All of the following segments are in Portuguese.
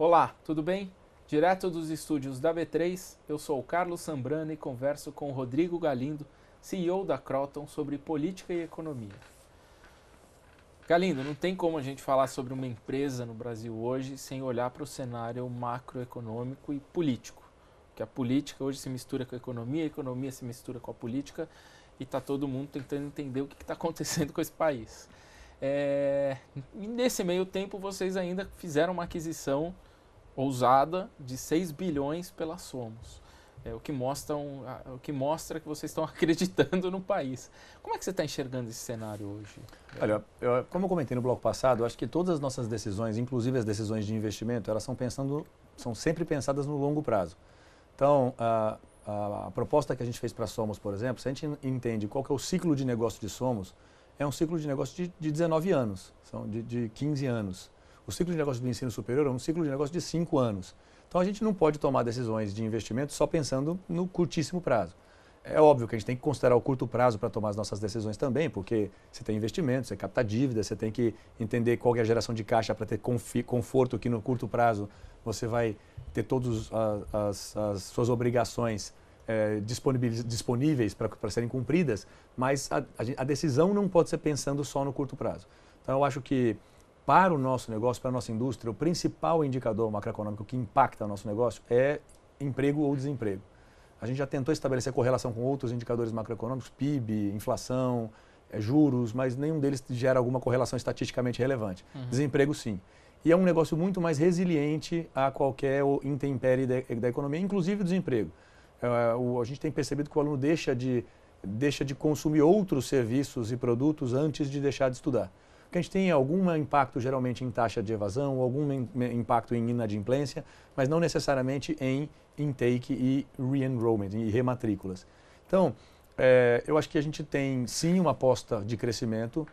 Olá, tudo bem? Direto dos estúdios da B3, eu sou o Carlos Sambrana e converso com o Rodrigo Galindo, CEO da Croton, sobre política e economia. Galindo, não tem como a gente falar sobre uma empresa no Brasil hoje sem olhar para o cenário macroeconômico e político. Porque a política hoje se mistura com a economia se mistura com a política e está todo mundo tentando entender o que está acontecendo com esse país. E nesse meio tempo vocês ainda fizeram uma aquisição ousada de 6 bilhões pela Somos. O que mostra que vocês estão acreditando no país. Como é que você está enxergando esse cenário hoje? Olha, como eu comentei no bloco passado, eu acho que todas as nossas decisões, inclusive as decisões de investimento, elas são sempre pensadas no longo prazo. Então, a proposta que a gente fez para a Somos, por exemplo, se a gente entende qual que é o ciclo de negócio de Somos, é um ciclo de negócio de 19 anos, de 15 anos. O ciclo de negócio do ensino superior é um ciclo de negócio de 5 anos. Então, a gente não pode tomar decisões de investimento só pensando no curtíssimo prazo. É óbvio que a gente tem que considerar o curto prazo para tomar as nossas decisões também, porque você tem investimento, você capta dívida, você tem que entender qual é a geração de caixa para ter conforto que no curto prazo você vai ter todas as suas obrigações disponíveis para serem cumpridas, mas a decisão não pode ser pensando só no curto prazo. Então, eu acho que para o nosso negócio, para a nossa indústria, o principal indicador macroeconômico que impacta o nosso negócio é emprego ou desemprego. A gente já tentou estabelecer correlação com outros indicadores macroeconômicos, PIB, inflação, juros, mas nenhum deles gera alguma correlação estatisticamente relevante. Desemprego, sim. E é um negócio muito mais resiliente a qualquer intempérie da economia, inclusive o desemprego. A gente tem percebido que o aluno deixa de consumir outros serviços e produtos antes de deixar de estudar. Porque a gente tem algum impacto geralmente em taxa de evasão, algum impacto em inadimplência, mas não necessariamente em intake e re-enrollment, e rematrículas. Então, eu acho que a gente tem sim uma aposta de crescimento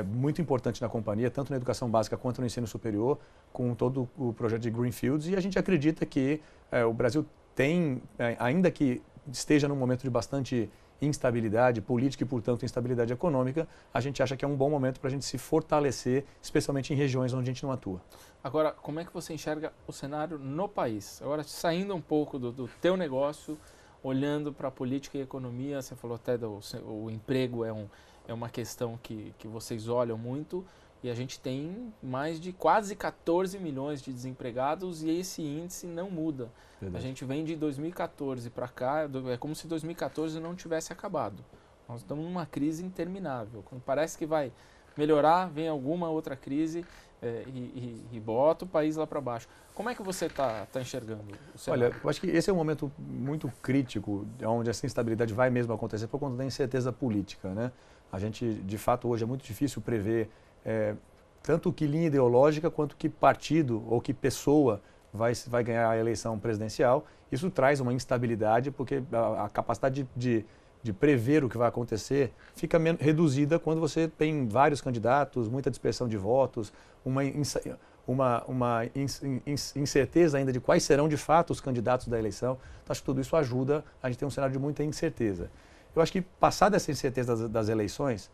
muito importante na companhia, tanto na educação básica quanto no ensino superior, com todo o projeto de Greenfields, e a gente acredita que o Brasil tem, ainda que esteja num momento de bastante instabilidade política e, portanto, instabilidade econômica, a gente acha que é um bom momento para a gente se fortalecer, especialmente em regiões onde a gente não atua. Agora, como é que você enxerga o cenário no país? Agora, saindo um pouco do teu negócio, olhando para a política e economia, você falou até o emprego é uma questão que vocês olham muito, e a gente tem mais de quase 14 milhões de desempregados e esse índice não muda. Verdade. A gente vem de 2014 para cá, é como se 2014 não tivesse acabado. Nós estamos numa crise interminável. Quando parece que vai melhorar, vem alguma outra crise e bota o país lá para baixo. Como é que você está enxergando o cenário? Olha, eu acho que esse é um momento muito crítico, onde essa instabilidade vai mesmo acontecer por conta da incerteza política, né? A gente, de fato, hoje é muito difícil prever tanto que linha ideológica quanto que partido ou que pessoa vai ganhar a eleição presidencial. Isso traz uma instabilidade, porque a capacidade de prever o que vai acontecer fica reduzida quando você tem vários candidatos, muita dispersão de votos, uma incerteza ainda de quais serão de fato os candidatos da eleição. Então, acho que tudo isso ajuda a gente ter um cenário de muita incerteza. Eu acho que, passada essa incerteza das eleições,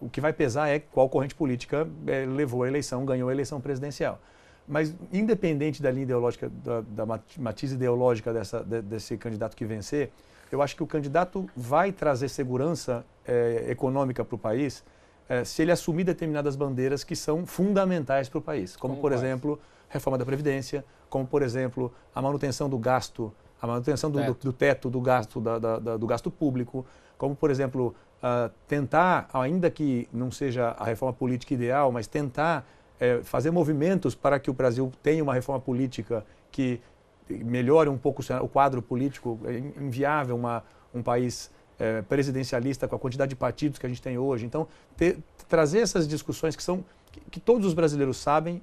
o que vai pesar é qual corrente política levou a eleição, ganhou a eleição presidencial. Mas, independente da linha ideológica, da matiz ideológica desse candidato que vencer, eu acho que o candidato vai trazer segurança econômica para o país se ele assumir determinadas bandeiras que são fundamentais para o país, como por exemplo, reforma da Previdência, como, por exemplo, a manutenção do gasto, a manutenção do teto do gasto, do gasto público, como, por exemplo, tentar, ainda que não seja a reforma política ideal, mas tentar fazer movimentos para que o Brasil tenha uma reforma política que melhore um pouco o quadro político. É inviável um país presidencialista com a quantidade de partidos que a gente tem hoje. Então, trazer essas discussões que todos os brasileiros sabem,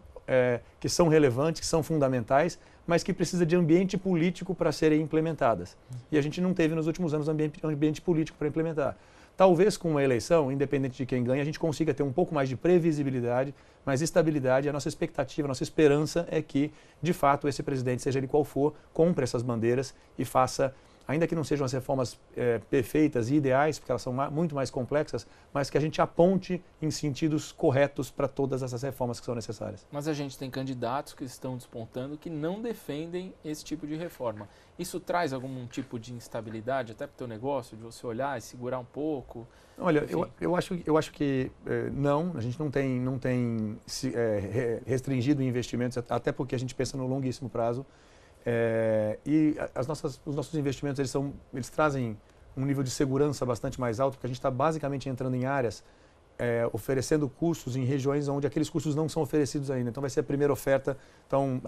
que são relevantes, que são fundamentais, mas que precisa de ambiente político para serem implementadas. E a gente não teve nos últimos anos ambiente político para implementar. Talvez com uma eleição, independente de quem ganha, a gente consiga ter um pouco mais de previsibilidade, mais estabilidade. A nossa expectativa, a nossa esperança é que, de fato, esse presidente, seja ele qual for, cumpra essas bandeiras e faça ainda que não sejam as reformas perfeitas e ideais, porque elas são muito mais complexas, mas que a gente aponte em sentidos corretos para todas essas reformas que são necessárias. Mas a gente tem candidatos que estão despontando que não defendem esse tipo de reforma. Isso traz algum tipo de instabilidade até para o teu negócio, de você olhar e segurar um pouco? Olha, eu acho que não, a gente não tem restringido investimentos, até porque a gente pensa no longuíssimo prazo. E os nossos investimentos eles trazem um nível de segurança bastante mais alto, porque a gente está basicamente entrando em áreas, oferecendo cursos em regiões onde aqueles cursos não são oferecidos ainda. Então vai ser a primeira oferta. Então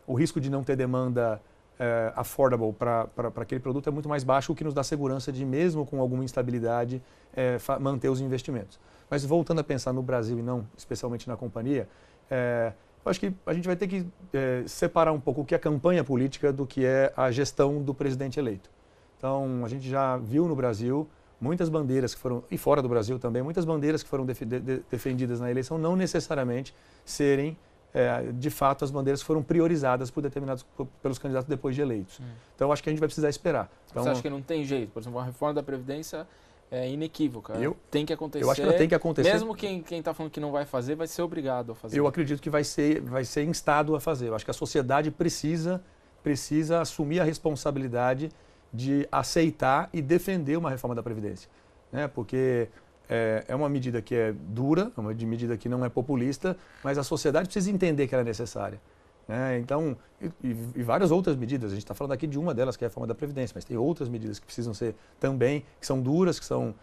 o risco de não ter demanda affordable para aquele produto é muito mais baixo, o que nos dá segurança de, mesmo com alguma instabilidade, manter os investimentos. Mas voltando a pensar no Brasil e não especialmente na companhia, eu acho que a gente vai ter que separar um pouco o que é campanha política do que é a gestão do presidente eleito. Então, a gente já viu no Brasil muitas bandeiras que foram, e fora do Brasil também, muitas bandeiras que foram defendidas na eleição não necessariamente serem, de fato, as bandeiras que foram priorizadas pelos candidatos depois de eleitos. Então, eu acho que a gente vai precisar esperar. Então, você acha que não tem jeito? Por exemplo, a reforma da Previdência é inequívoca. Tem que acontecer. Eu acho que ela tem que acontecer. Mesmo quem está falando que não vai fazer, vai ser obrigado a fazer. Eu acredito que vai ser instado a fazer. Eu acho que a sociedade precisa assumir a responsabilidade de aceitar e defender uma reforma da Previdência. Né? Porque é uma medida que é dura, é uma medida que não é populista, mas a sociedade precisa entender que ela é necessária. Então, e várias outras medidas, a gente está falando aqui de uma delas, que é a reforma da Previdência, mas tem outras medidas que precisam ser também, que são duras, que são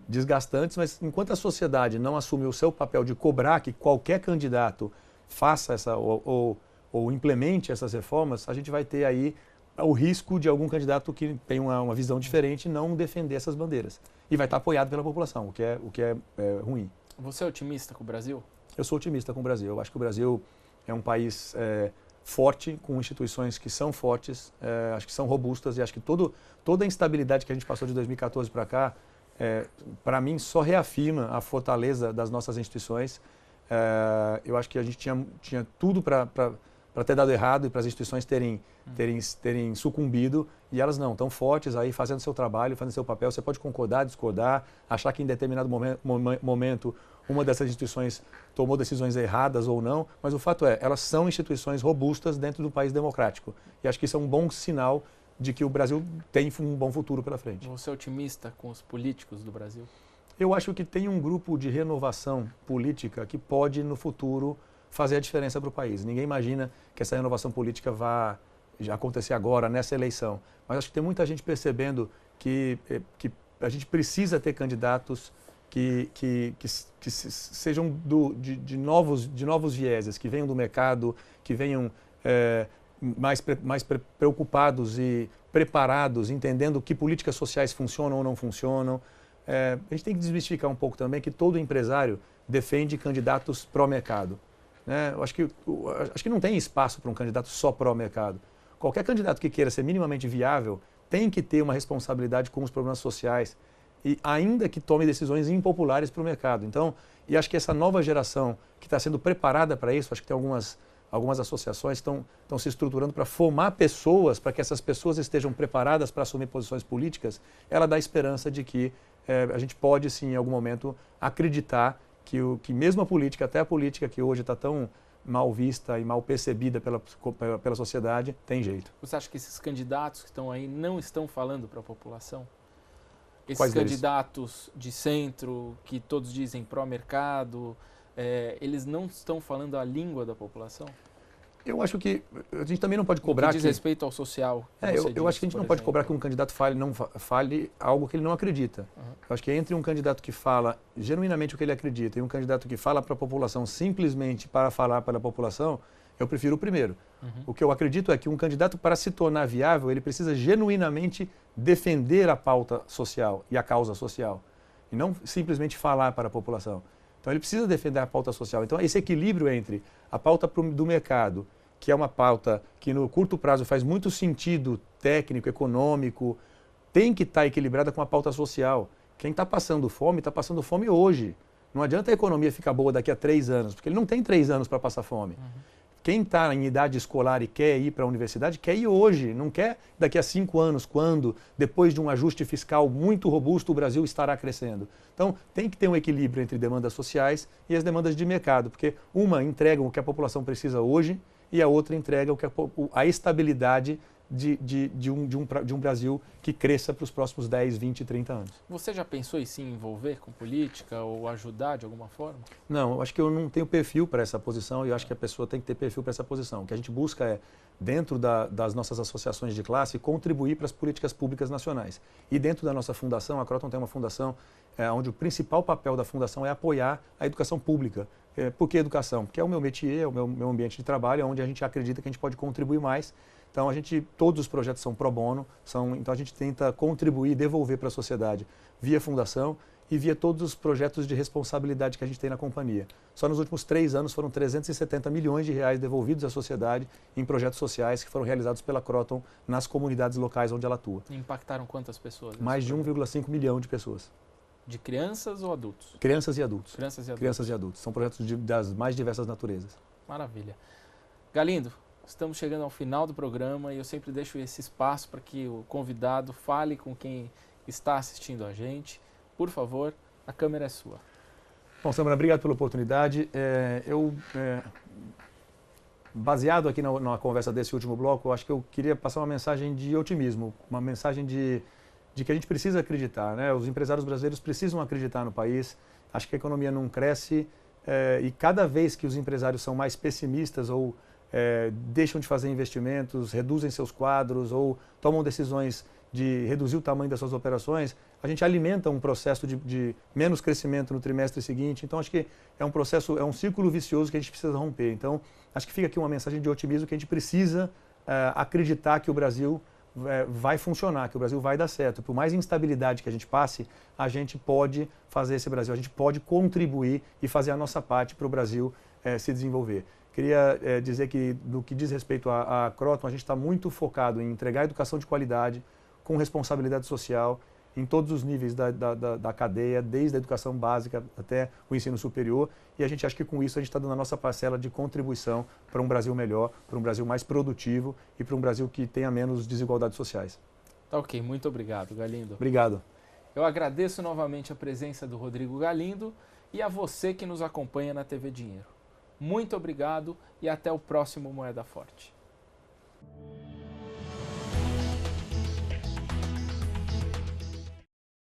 desgastantes, mas enquanto a sociedade não assumir o seu papel de cobrar que qualquer candidato faça ou implemente essas reformas, a gente vai ter aí o risco de algum candidato que tem uma visão diferente não defender essas bandeiras. E vai estar apoiado pela população, o que é ruim. Você é otimista com o Brasil? Eu sou otimista com o Brasil. Eu acho que o Brasil é um país forte, com instituições que são fortes, acho que são robustas, e acho que toda a instabilidade que a gente passou de 2014 para cá, para mim, só reafirma a fortaleza das nossas instituições. Eu acho que a gente tinha tudo para ter dado errado e para as instituições terem sucumbido, e elas não, estão fortes aí, fazendo seu trabalho, fazendo seu papel. Você pode concordar, discordar, achar que em determinado momento uma dessas instituições tomou decisões erradas ou não, mas o fato é, elas são instituições robustas dentro do país democrático. E acho que isso é um bom sinal de que o Brasil tem um bom futuro pela frente. Você é otimista com os políticos do Brasil? Eu acho que tem um grupo de renovação política que pode, no futuro, fazer a diferença para o país. Ninguém imagina que essa renovação política vá já acontecer agora, nessa eleição. Mas acho que tem muita gente percebendo que a gente precisa ter candidatos que sejam de novos vieses, que venham do mercado, que venham mais preocupados e preparados, entendendo que políticas sociais funcionam ou não funcionam. A gente tem que desmistificar um pouco também que todo empresário defende candidatos pró-mercado. Eu acho que não tem espaço para um candidato só pró-mercado. Qualquer candidato que queira ser minimamente viável tem que ter uma responsabilidade com os problemas sociais, e ainda que tome decisões impopulares para o mercado. Então, e acho que essa nova geração que está sendo preparada para isso, acho que tem algumas associações que estão se estruturando para formar pessoas, para que essas pessoas estejam preparadas para assumir posições políticas, ela dá esperança de que a gente pode, sim, em algum momento, acreditar que mesmo a política, até a política que hoje está tão mal vista e mal percebida pela sociedade, tem jeito. Você acha que esses candidatos que estão aí não estão falando para a população? Esses Quais candidatos de centro, que todos dizem pró-mercado, eles não estão falando a língua da população? Eu acho que a gente também não pode cobrar que diz respeito ao social. Eu acho que a gente não pode cobrar que um candidato fale algo que ele não acredita. Eu acho que entre um candidato que fala genuinamente o que ele acredita e um candidato que fala para a população simplesmente para falar para a população, eu prefiro o primeiro. O que eu acredito é que um candidato, para se tornar viável, ele precisa genuinamente defender a pauta social e a causa social, e não simplesmente falar para a população. Então ele precisa defender a pauta social. Então esse equilíbrio entre a pauta do mercado, que é uma pauta que no curto prazo faz muito sentido técnico, econômico, tem que estar equilibrada com a pauta social. Quem está passando fome hoje. Não adianta a economia ficar boa daqui a 3 anos, porque ele não tem 3 anos para passar fome. quem está em idade escolar e quer ir para a universidade, quer ir hoje, não quer daqui a 5 anos, quando, depois de um ajuste fiscal muito robusto, o Brasil estará crescendo. Então, tem que ter um equilíbrio entre demandas sociais e as demandas de mercado, porque uma entrega o que a população precisa hoje e a outra entrega o que a estabilidade de um Brasil que cresça para os próximos 10, 20, 30 anos. Você já pensou em se envolver com política ou ajudar de alguma forma? Não, eu acho que eu não tenho perfil para essa posição e eu acho que a pessoa tem que ter perfil para essa posição. O que a gente busca é, dentro das nossas associações de classe, contribuir para as políticas públicas nacionais. E dentro da nossa fundação, a Kroton tem uma fundação onde o principal papel da fundação é apoiar a educação pública. Por que educação? Porque é o meu métier, é o meu ambiente de trabalho, é onde a gente acredita que a gente pode contribuir mais. Então, todos os projetos são pro bono, então a gente tenta contribuir e devolver para a sociedade via fundação e via todos os projetos de responsabilidade que a gente tem na companhia. Só nos últimos 3 anos foram 370 milhões de reais devolvidos à sociedade em projetos sociais que foram realizados pela Kroton nas comunidades locais onde ela atua. E impactaram quantas pessoas? Mais de 1,5 milhão de pessoas. De crianças ou adultos? Crianças e adultos. Crianças e adultos. Crianças e adultos. São projetos das mais diversas naturezas. Maravilha. Galindo, estamos chegando ao final do programa e eu sempre deixo esse espaço para que o convidado fale com quem está assistindo a gente. Por favor, a câmera é sua. Bom, Samara, obrigado pela oportunidade. Baseado aqui na conversa desse último bloco, eu acho que eu queria passar uma mensagem de otimismo, uma mensagem de que a gente precisa acreditar, né? Os empresários brasileiros precisam acreditar no país. Acho que a economia não cresce e cada vez que os empresários são mais pessimistas ou deixam de fazer investimentos, reduzem seus quadros ou tomam decisões de reduzir o tamanho das suas operações, a gente alimenta um processo de menos crescimento no trimestre seguinte. Então, acho que é um processo, é um círculo vicioso que a gente precisa romper. Então, acho que fica aqui uma mensagem de otimismo que a gente precisa acreditar que o Brasil vai funcionar, que o Brasil vai dar certo. Por mais instabilidade que a gente passe, a gente pode fazer esse Brasil, a gente pode contribuir e fazer a nossa parte para o Brasil se desenvolver. Queria dizer que, no que diz respeito à Kroton, a gente está muito focado em entregar educação de qualidade, com responsabilidade social, em todos os níveis da cadeia, desde a educação básica até o ensino superior. E a gente acha que com isso a gente está dando a nossa parcela de contribuição para um Brasil melhor, para um Brasil mais produtivo e para um Brasil que tenha menos desigualdades sociais. Tá ok, muito obrigado, Galindo. Obrigado. Eu agradeço novamente a presença do Rodrigo Galindo e a você que nos acompanha na TV Dinheiro. Muito obrigado e até o próximo Moeda Forte.